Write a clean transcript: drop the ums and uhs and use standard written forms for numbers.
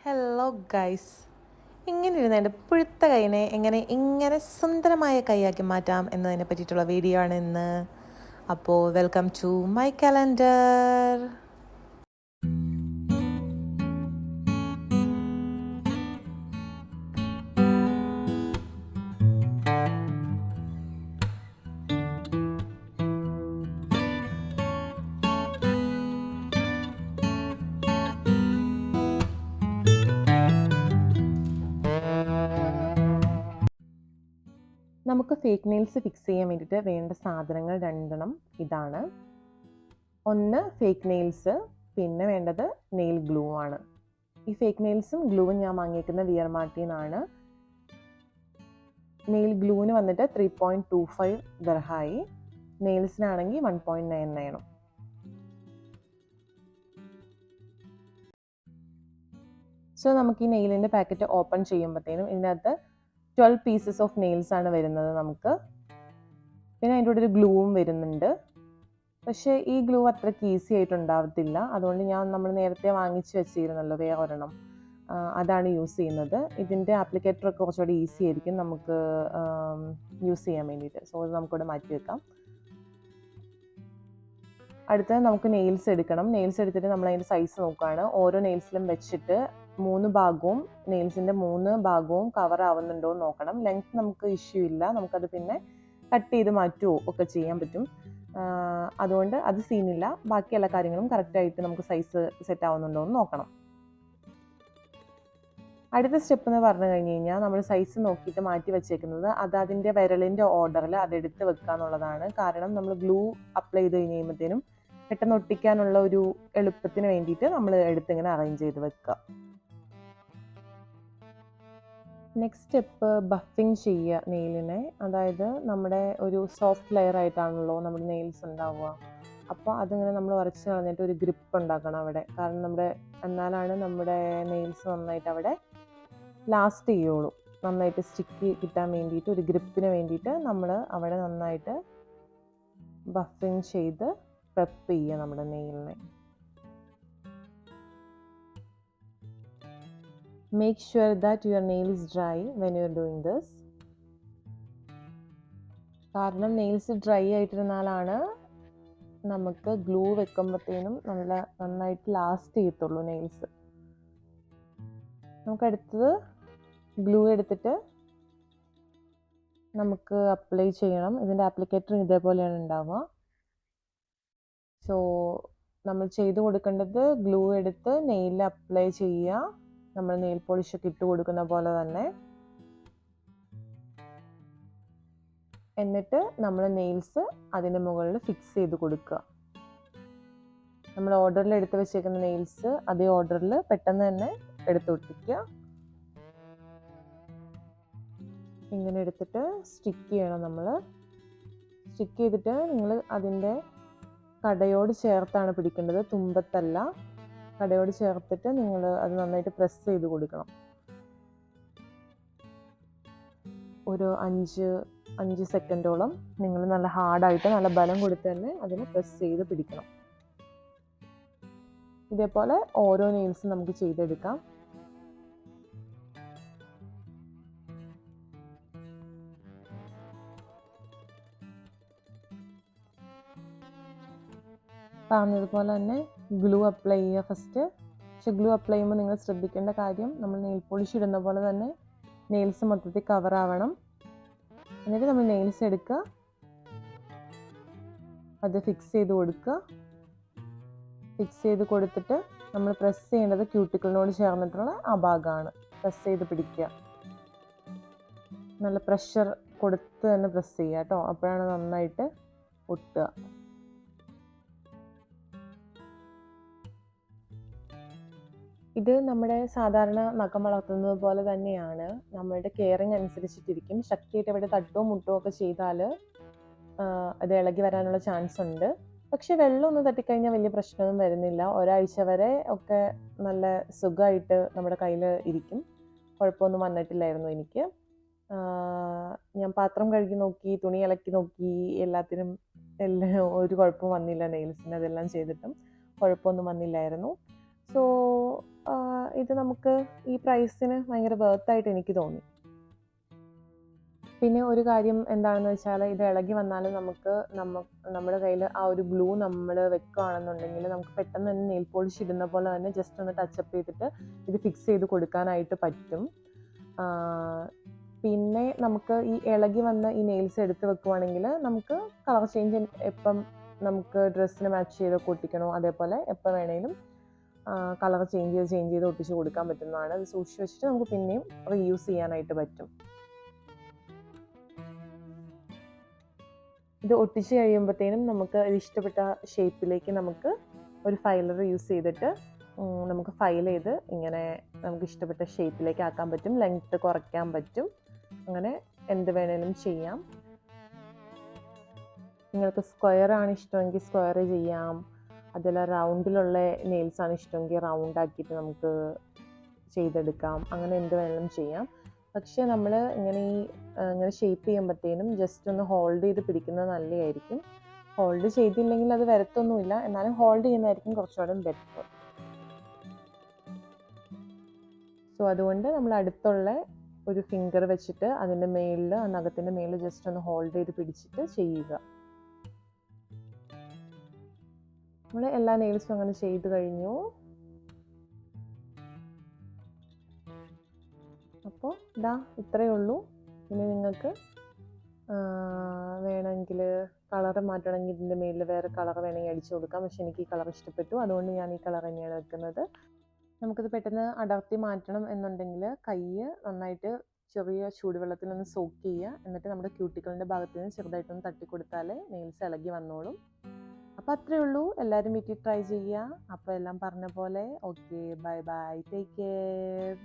Hello guys, ഇങ്ങനെ ഇരുന്ന് എൻ്റെ പുഴുത്ത കൈനെ ഇങ്ങനെ സുന്ദരമായ കൈയാക്കി മാറ്റാം എന്നതിനെ പറ്റിയിട്ടുള്ള വീഡിയോ ആണ് ഇന്ന്. അപ്പോൾ വെൽക്കം ടു മൈ കലണ്ടർ. നമുക്ക് ഫേക്ക് നെയിൽസ് ഫിക്സ് ചെയ്യാൻ വേണ്ടിയിട്ട് വേണ്ട സാധനങ്ങൾ രണ്ടെണ്ണം ഇതാണ്. ഒന്ന് ഫേക്ക് നെയിൽസ്, പിന്നെ വേണ്ടത് നെയിൽ ഗ്ലൂ ആണ്. ഈ ഫേക്ക് നെയിൽസും ഗ്ലൂവും ഞാൻ വാങ്ങിയിരിക്കുന്ന വിയർമാർട്ടിന്നാണ്. നെയിൽ ഗ്ലൂവിന് വന്നിട്ട് 3.25 ദർഹായി, നെയിൽസിനാണെങ്കിൽ 1.99. സോ നമുക്ക് ഈ നെയിലിൻ്റെ പാക്കറ്റ് ഓപ്പൺ ചെയ്യുമ്പോഴത്തേനും ഇതിനകത്ത് 12 പീസസ് ഓഫ് നെയിൽസ് ആണ് വരുന്നത് നമുക്ക്. പിന്നെ അതിൻ്റെ കൂടെ ഒരു ഗ്ലൂവും വരുന്നുണ്ട്. പക്ഷേ ഈ ഗ്ലൂ അത്രയ്ക്ക് ഈസി ആയിട്ടുണ്ടാവത്തില്ല. അതുകൊണ്ട് നമ്മൾ നേരത്തെ വാങ്ങിച്ച് വെച്ചിരുന്നല്ലോ വേറെ ഒരെണ്ണം, അതാണ് യൂസ് ചെയ്യുന്നത്. ഇതിൻ്റെ ആപ്ലിക്കേറ്ററൊക്കെ കുറച്ചുകൂടി ഈസി ആയിരിക്കും നമുക്ക് യൂസ് ചെയ്യാൻ വേണ്ടിയിട്ട്. സോ അത് നമുക്കിവിടെ മാറ്റി വെക്കാം. അടുത്തത് നമുക്ക് നെയിൽസ് എടുക്കണം. നെയിൽസ് എടുത്തിട്ട് നമ്മൾ അതിൻ്റെ സൈസ് നോക്കുകയാണ്. ഓരോ നെയിൽസിലും വെച്ചിട്ട് 3 ഭാഗവും നെയിൽസിൻ്റെ 3 ഭാഗവും കവർ ആവുന്നുണ്ടോ എന്ന് നോക്കണം. ലെങ്ത് നമുക്ക് ഇഷ്യൂ ഇല്ല, നമുക്കത് പിന്നെ കട്ട് ചെയ്ത് മാറ്റുകയോ ഒക്കെ ചെയ്യാൻ പറ്റും. അതുകൊണ്ട് അത് സീനില്ല. ബാക്കി എല്ലാ കാര്യങ്ങളും കറക്റ്റായിട്ട് നമുക്ക് സൈസ് സെറ്റ് ആവുന്നുണ്ടോ എന്ന് നോക്കണം. അടുത്ത സ്റ്റെപ്പ് എന്ന് പറഞ്ഞു കഴിഞ്ഞ് കഴിഞ്ഞാൽ നമ്മൾ സൈസ് നോക്കിയിട്ട് മാറ്റി വെച്ചേക്കുന്നത് അത് അതിൻ്റെ വിരലിൻ്റെ ഓർഡറിൽ അതെടുത്ത് വെക്കുക എന്നുള്ളതാണ്. കാരണം നമ്മൾ ഗ്ലൂ അപ്ലൈ ചെയ്ത് കഴിഞ്ഞ് കഴിയുമ്പോഴത്തേനും പെട്ടെന്ന് ഒട്ടിക്കാനുള്ള ഒരു എളുപ്പത്തിന് വേണ്ടിയിട്ട് നമ്മൾ എടുത്തിങ്ങനെ അറേഞ്ച് ചെയ്ത് വെക്കുക. നെക്സ്റ്റ് സ്റ്റെപ്പ് ബഫിങ് ചെയ്യുക നെയിലിനെ. അതായത് നമ്മുടെ ഒരു സോഫ്റ്റ് ലെയർ ആയിട്ടാണല്ലോ നമ്മുടെ നെയിൽസ് ഉണ്ടാവുക. അപ്പോൾ അതിങ്ങനെ നമ്മൾ ഉരച്ച് കളഞ്ഞിട്ട് ഒരു ഗ്രിപ്പ് ഉണ്ടാക്കണം അവിടെ. കാരണം എന്നാലാണ് നമ്മുടെ നെയിൽസ് നന്നായിട്ട് അവിടെ ലാസ്റ്റ് ചെയ്യുള്ളൂ. നന്നായിട്ട് സ്റ്റിക്ക് കിട്ടാൻ വേണ്ടിയിട്ട് ഒരു ഗ്രിപ്പിന് വേണ്ടിയിട്ട് നമ്മൾ അവിടെ നന്നായിട്ട് ബഫിങ് ചെയ്ത് പ്രെപ്പ് ചെയ്യുക നമ്മുടെ നെയിലിനെ. Make sure that your nail is dry when you are doing this. കാരണം നെയിൽസ് ഡ്രൈ ആയിട്ടിരുന്നാലാണ് നമുക്ക് ഗ്ലൂ വെക്കുമ്പോഴത്തേനും നന്നായിട്ട് ലാസ്റ്റ് ചെയ്യത്തുള്ളൂ നെയിൽസ്. നമുക്കടുത്തത് ഗ്ലൂ എടുത്തിട്ട് നമുക്ക് അപ്ലൈ ചെയ്യണം. ഇതിൻ്റെ ആപ്ലിക്കേറ്റർ ഇതേപോലെയാണ് ഉണ്ടാവുക. സോ നമ്മൾ ചെയ്ത് കൊടുക്കേണ്ടത് ഗ്ലൂ എടുത്ത് നെയിലിൽ അപ്ലൈ ചെയ്യുക, നമ്മൾ നെയിൽ പോളിഷൊക്കെ ഇട്ട് കൊടുക്കുന്ന പോലെ തന്നെ. എന്നിട്ട് നമ്മൾ നെയിൽസ് അതിൻ്റെ മുകളിൽ ഫിക്സ് ചെയ്ത് കൊടുക്കുക. നമ്മൾ ഓർഡറിൽ എടുത്ത് വെച്ചേക്കുന്ന നെയിൽസ് അതേ ഓർഡറിൽ പെട്ടെന്ന് തന്നെ എടുത്തൊട്ടിക്കുക. ഇങ്ങനെ എടുത്തിട്ട് സ്റ്റിക്ക് ചെയ്യണം. നമ്മൾ സ്റ്റിക്ക് ചെയ്തിട്ട് നിങ്ങൾ അതിൻ്റെ കടയോട് ചേർത്താണ് പിടിക്കേണ്ടത്, തുമ്പത്തല്ല. കടയോട് ചേർത്തിട്ട് നിങ്ങൾ അത് നന്നായിട്ട് പ്രസ് ചെയ്ത് കൊടുക്കണം. ഒരു 5 സെക്കൻഡോളം നിങ്ങൾ നല്ല ഹാർഡായിട്ട് നല്ല ബലം കൊടുത്ത് തന്നെ അതിനെ പ്രസ് ചെയ്ത് പിടിക്കണം. ഇതേപോലെ ഓരോ നെയിൽസും നമുക്ക് ചെയ്തെടുക്കാം. പറഞ്ഞതുപോലെ തന്നെ ഗ്ലൂ അപ്ലൈ ചെയ്യുക ഫസ്റ്റ്. പക്ഷെ ഗ്ലൂ അപ്ലൈ ചെയ്യുമ്പോൾ നിങ്ങൾ ശ്രദ്ധിക്കേണ്ട കാര്യം, നമ്മൾ നെയിൽ പോളിഷ് ഇടുന്ന പോലെ തന്നെ നെയിൽസ് മൊത്തത്തിൽ കവർ ആവണം. എന്നിട്ട് നമ്മൾ നെയിൽസ് എടുക്കുക, അത് ഫിക്സ് ചെയ്ത് കൊടുക്കുക. ഫിക്സ് ചെയ്ത് കൊടുത്തിട്ട് നമ്മൾ പ്രസ് ചെയ്യേണ്ടത് ക്യൂട്ടിക്കിളിനോട് ചേർന്നിട്ടുള്ള ആ ഭാഗമാണ്. പ്രസ് ചെയ്ത് പിടിക്കുക, നല്ല പ്രഷർ കൊടുത്ത് തന്നെ പ്രസ് ചെയ്യുക കേട്ടോ. അപ്പോഴാണ് നന്നായിട്ട് ഒട്ടുക. ഇത് നമ്മുടെ സാധാരണ നഖം വളർത്തുന്നത് പോലെ തന്നെയാണ്. നമ്മളുടെ കെയറിങ് അനുസരിച്ചിട്ടിരിക്കും. ശക്തിയായിട്ട് അവിടെ തട്ടോ മുട്ടോ ഒക്കെ ചെയ്താൽ അത് ഇളകി വരാനുള്ള ചാൻസ് ഉണ്ട്. പക്ഷെ വെള്ളം ഒന്ന് തട്ടിക്കഴിഞ്ഞാൽ വലിയ പ്രശ്നമൊന്നും വരുന്നില്ല. ഒരാഴ്ച വരെ ഒക്കെ നല്ല സുഖമായിട്ട് നമ്മുടെ കയ്യിൽ ഇരിക്കും. കുഴപ്പമൊന്നും വന്നിട്ടില്ലായിരുന്നു എനിക്ക്. ഞാൻ പാത്രം കഴുകി നോക്കി, തുണി ഇളക്കി നോക്കി, എല്ലാം ഒരു കുഴപ്പവും വന്നില്ല നെയിൽസിന്. അതെല്ലാം ചെയ്തിട്ടും കുഴപ്പമൊന്നും വന്നില്ലായിരുന്നു. സോ ഇത് നമുക്ക് ഈ പ്രൈസിന് ഭയങ്കര വർത്തായിട്ട് എനിക്ക് തോന്നി. പിന്നെ ഒരു കാര്യം എന്താണെന്ന് വെച്ചാൽ, ഇത് ഇളകി വന്നാലും നമ്മുടെ കയ്യിൽ ആ ഒരു ഗ്ലൂ നമ്മൾ വെക്കുകയാണെന്നുണ്ടെങ്കിൽ നമുക്ക് പെട്ടെന്ന് തന്നെ നെയിൽ പോളിഷ് ഇടുന്ന പോലെ തന്നെ ജസ്റ്റ് ഒന്ന് ടച്ചപ്പ് ചെയ്തിട്ട് ഇത് ഫിക്സ് ചെയ്ത് കൊടുക്കാനായിട്ട് പറ്റും. പിന്നെ നമുക്ക് ഈ ഇളകി വന്ന ഈ നെയിൽസ് എടുത്ത് വെക്കുവാണെങ്കിൽ നമുക്ക് കളർ ചേഞ്ച് എപ്പം നമുക്ക് ഡ്രസ്സിന് മാച്ച് ചെയ്ത് ഒട്ടിക്കണോ അതേപോലെ എപ്പോൾ വേണേലും കളർ ചേഞ്ച് ചെയ്ത് ഒട്ടിച്ച് കൊടുക്കാൻ പറ്റുന്നതാണ്. അത് സൂക്ഷിച്ച് വെച്ചിട്ട് നമുക്ക് പിന്നെയും റീയൂസ് ചെയ്യാനായിട്ട് പറ്റും. ഇത് ഒട്ടിച്ച് കഴിയുമ്പോഴത്തേനും നമുക്ക് ഇഷ്ടപ്പെട്ട ഷേപ്പിലേക്ക് നമുക്ക് ഒരു ഫൈലർ യൂസ് ചെയ്തിട്ട് നമുക്ക് ഫൈൽ ചെയ്ത് ഇങ്ങനെ നമുക്ക് ഇഷ്ടപ്പെട്ട ഷേപ്പിലേക്ക് ആക്കാൻ പറ്റും. ലെങ്ത്ത് കുറയ്ക്കാൻ പറ്റും. അങ്ങനെ എന്ത് വേണേലും ചെയ്യാം. നിങ്ങൾക്ക് സ്ക്വയർ ആണ് ഇഷ്ടമെങ്കിൽ സ്ക്വയർ ചെയ്യാം. അതിൽ റൗണ്ടിലുള്ള നെയിൽസ് ആണ് ഇഷ്ടമെങ്കിൽ റൗണ്ട് ആക്കിയിട്ട് നമുക്ക് ചെയ്തെടുക്കാം. അങ്ങനെ എന്ത് വേണേലും ചെയ്യാം. പക്ഷെ നമ്മൾ ഇങ്ങനെ ഷേപ്പ് ചെയ്യുമ്പോഴത്തേനും ജസ്റ്റ് ഒന്ന് ഹോൾഡ് ചെയ്ത് പിടിക്കുന്നത് നല്ലതായിരിക്കും. ഹോൾഡ് ചെയ്തില്ലെങ്കിൽ അത് വരത്തൊന്നുമില്ല, എന്നാലും ഹോൾഡ് ചെയ്യുന്നതായിരിക്കും കുറച്ചുകൂടെ ബെറ്റർ. സോ അതുകൊണ്ട് നമ്മൾ അടുത്തുള്ള ഒരു ഫിംഗർ വെച്ചിട്ട് അതിൻ്റെ മേളിൽ ആ നഖത്തിൻ്റെ മേളിൽ ജസ്റ്റ് ഒന്ന് ഹോൾഡ് ചെയ്ത് പിടിച്ചിട്ട് ചെയ്യുക. നമ്മൾ എല്ലാ നെയിൽസും അങ്ങനെ ചെയ്ത് കഴിഞ്ഞു. അപ്പോൾ ഇതാ ഇത്രയേ ഉള്ളൂ. ഇനി നിങ്ങൾക്ക് വേണമെങ്കിൽ കളർ മാറ്റണമെങ്കിൽ ഇതിൻ്റെ മേലിൽ വേറെ കളർ വേണമെങ്കിൽ അടിച്ചു കൊടുക്കാം. പക്ഷെ എനിക്ക് ഈ കളർ ഇഷ്ടപ്പെട്ടു, അതുകൊണ്ട് ഞാൻ ഈ കളർ തന്നെയാണ് വെക്കുന്നത്. നമുക്കിത് പെട്ടെന്ന് അടർത്തി മാറ്റണം എന്നുണ്ടെങ്കിൽ കൈ നന്നായിട്ട് ചെറിയ ചൂടുവെള്ളത്തിലൊന്ന് സോക്ക് ചെയ്യുക. എന്നിട്ട് നമ്മുടെ ക്യൂട്ടിക്കളിൻ്റെ ഭാഗത്ത് നിന്ന് ചെറുതായിട്ടൊന്ന് തട്ടിക്കൊടുത്താൽ നെയിൽസ് ഇളകി വന്നോളും. അപ്പോൾ അത്രയേ ഉള്ളൂ. എല്ലാവരും വീട്ടിൽ ട്രൈ ചെയ്യുക. അപ്പോൾ എല്ലാം പറഞ്ഞ പോലെ okay, bye bye, take care.